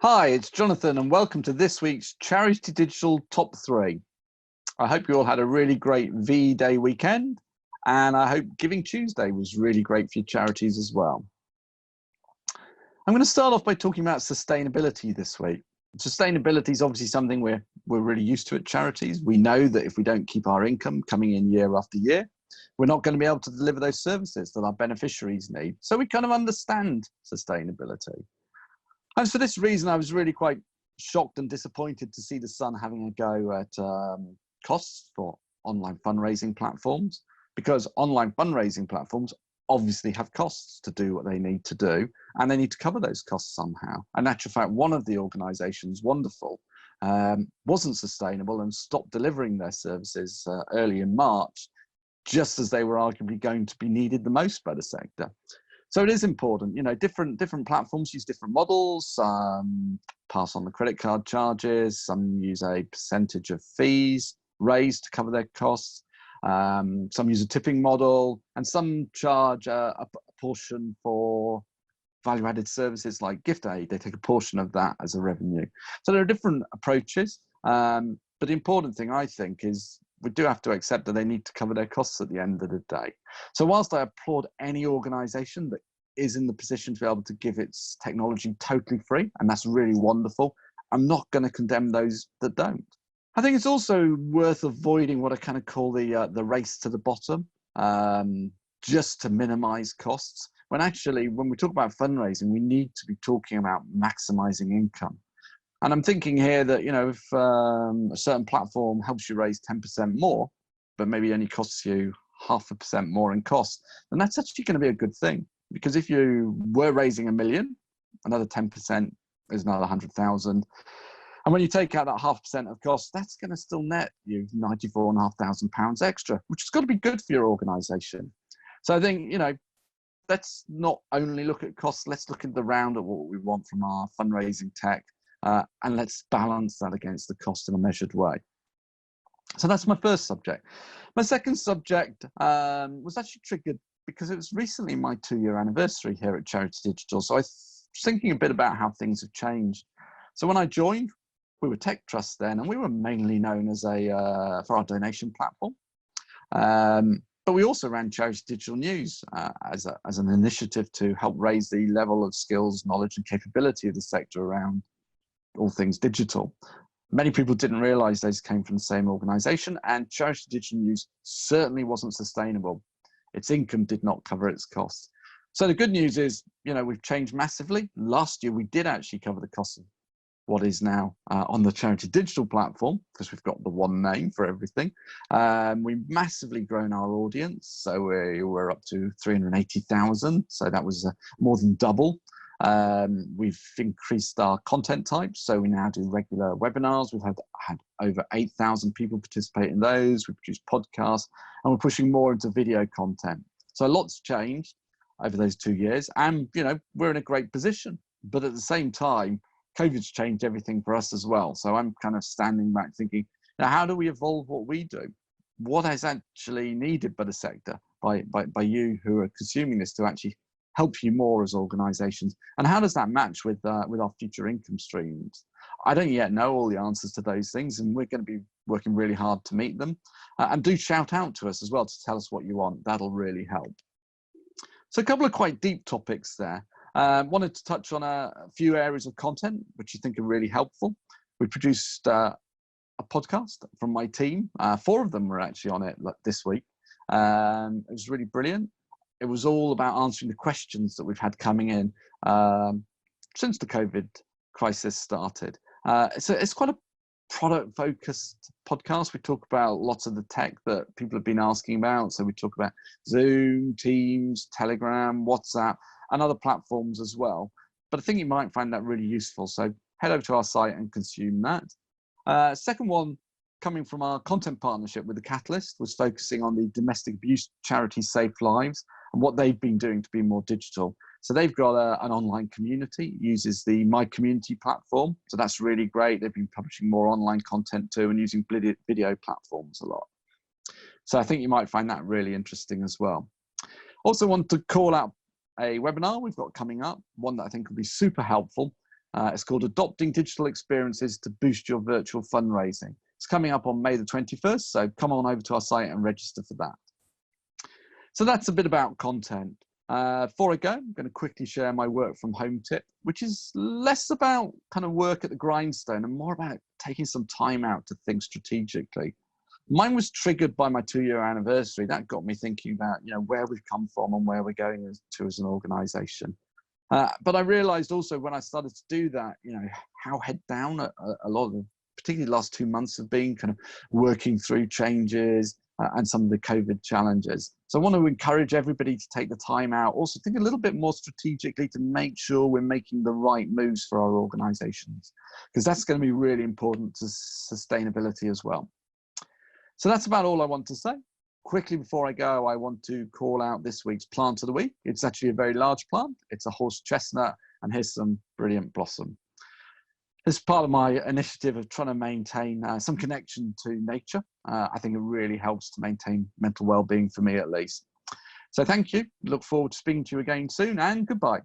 Hi, it's Jonathan and welcome to this week's Charity Digital Top 3. I hope you all had a really great V-Day weekend, and I hope Giving Tuesday was really great for your charities as well. I'm going to start off by talking about sustainability this week. Sustainability is obviously something we're really used to at charities. We know that if we don't keep our income coming in year after year, we're not going to be able to deliver those services that our beneficiaries need. So we kind of understand sustainability. And for this reason, I was really quite shocked and disappointed to see the Sun having a go at costs for online fundraising platforms, because online fundraising platforms obviously have costs to do what they need to do, and they need to cover those costs somehow. And in actual fact, one of the organisations, Wonderful, wasn't sustainable and stopped delivering their services early in March, just as they were arguably going to be needed the most by the sector. So it is important, you know, different platforms use different models, pass on the credit card charges, some use a percentage of fees raised to cover their costs, some use a tipping model, and some charge a portion for value-added services like gift aid. They take a portion of that as a revenue. So there are different approaches, but the important thing, I think, is we do have to accept that they need to cover their costs at the end of the day. So whilst I applaud any organisation that is in the position to be able to give its technology totally free, and that's really wonderful, I'm not going to condemn those that don't. I think it's also worth avoiding what I kind of call the race to the bottom, just to minimise costs, when actually, when we talk about fundraising, we need to be talking about maximising income. And I'm thinking here that, you know, if a certain platform helps you raise 10% more, but maybe only costs you 0.5% more in cost, then that's actually going to be a good thing. Because if you were raising $1 million, another 10% is another 100,000. And when you take out that 0.5% of cost, that's going to still net you £94,500 extra, which has got to be good for your organisation. So I think, you know, let's not only look at costs, let's look at the round of what we want from our fundraising tech. And let's balance that against the cost in a measured way. So that's my first subject. My second subject was actually triggered because it was recently my 2-year anniversary here at Charity Digital. So I was thinking a bit about how things have changed. So when I joined, we were Tech Trust then, and we were mainly known as for our donation platform. But we also ran Charity Digital News as an initiative to help raise the level of skills, knowledge, and capability of the sector around all things digital. Many people didn't realize those came from the same organization, and Charity Digital News certainly wasn't sustainable. Its income did not cover its costs. So the good news is, you know, we've changed massively. Last year, we did actually cover the cost of what is now on the Charity Digital platform, because we've got the one name for everything. We've massively grown our audience. So we're up to 380,000. So that was more than double. We've increased our content types, so we now do regular webinars. We've had over 8,000 people participate in those. We produce podcasts, and we're pushing more into video content. So a lot's changed over those 2 years, and you know, we're in a great position. But at the same time, COVID's changed everything for us as well. So I'm kind of standing back thinking, now how do we evolve what we do? What is actually needed by the sector, by you who are consuming this, to actually help you more as organisations, and how does that match with our future income streams? I don't yet know all the answers to those things, and we're going to be working really hard to meet them. And do shout out to us as well to tell us what you want. That'll really help. So a couple of quite deep topics there. Wanted to touch on a few areas of content which you think are really helpful. We produced a podcast from my team. 4 of them were actually on it this week. It was really brilliant. It was all about answering the questions that we've had coming in since the COVID crisis started. It's quite a product-focused podcast. We talk about lots of the tech that people have been asking about. So we talk about Zoom, Teams, Telegram, WhatsApp, and other platforms as well. But I think you might find that really useful. So head over to our site and consume that. Second one, coming from our content partnership with The Catalyst, was focusing on the domestic abuse charity Safe Lives and what they've been doing to be more digital. So they've got an online community, uses the My Community platform. So that's really great. They've been publishing more online content too, and using video platforms a lot. So I think you might find that really interesting as well. Also want to call out a webinar we've got coming up, one that I think will be super helpful. It's called Adopting Digital Experiences to Boost Your Virtual Fundraising. It's coming up on May the 21st, so come on over to our site and register for that. So that's a bit about content. Before I go, I'm going to quickly share my work from home tip, which is less about kind of work at the grindstone and more about taking some time out to think strategically. Mine was triggered by my 2-year anniversary. That got me thinking about, where we've come from and where we're going as an organization. But I realized also when I started to do that, how head down a lot of, particularly the last 2 months, have been kind of working through changes and some of the COVID challenges. So I want to encourage everybody to take the time out, also think a little bit more strategically to make sure we're making the right moves for our organizations, because that's going to be really important to sustainability as well. So that's about all I want to say. Quickly before I go, I want to call out this week's plant of the week. It's actually a very large plant. It's a horse chestnut, and here's some brilliant blossom. This is part of my initiative of trying to maintain some connection to nature. I think it really helps to maintain mental well-being for me, at least. So thank you. Look forward to speaking to you again soon, and goodbye.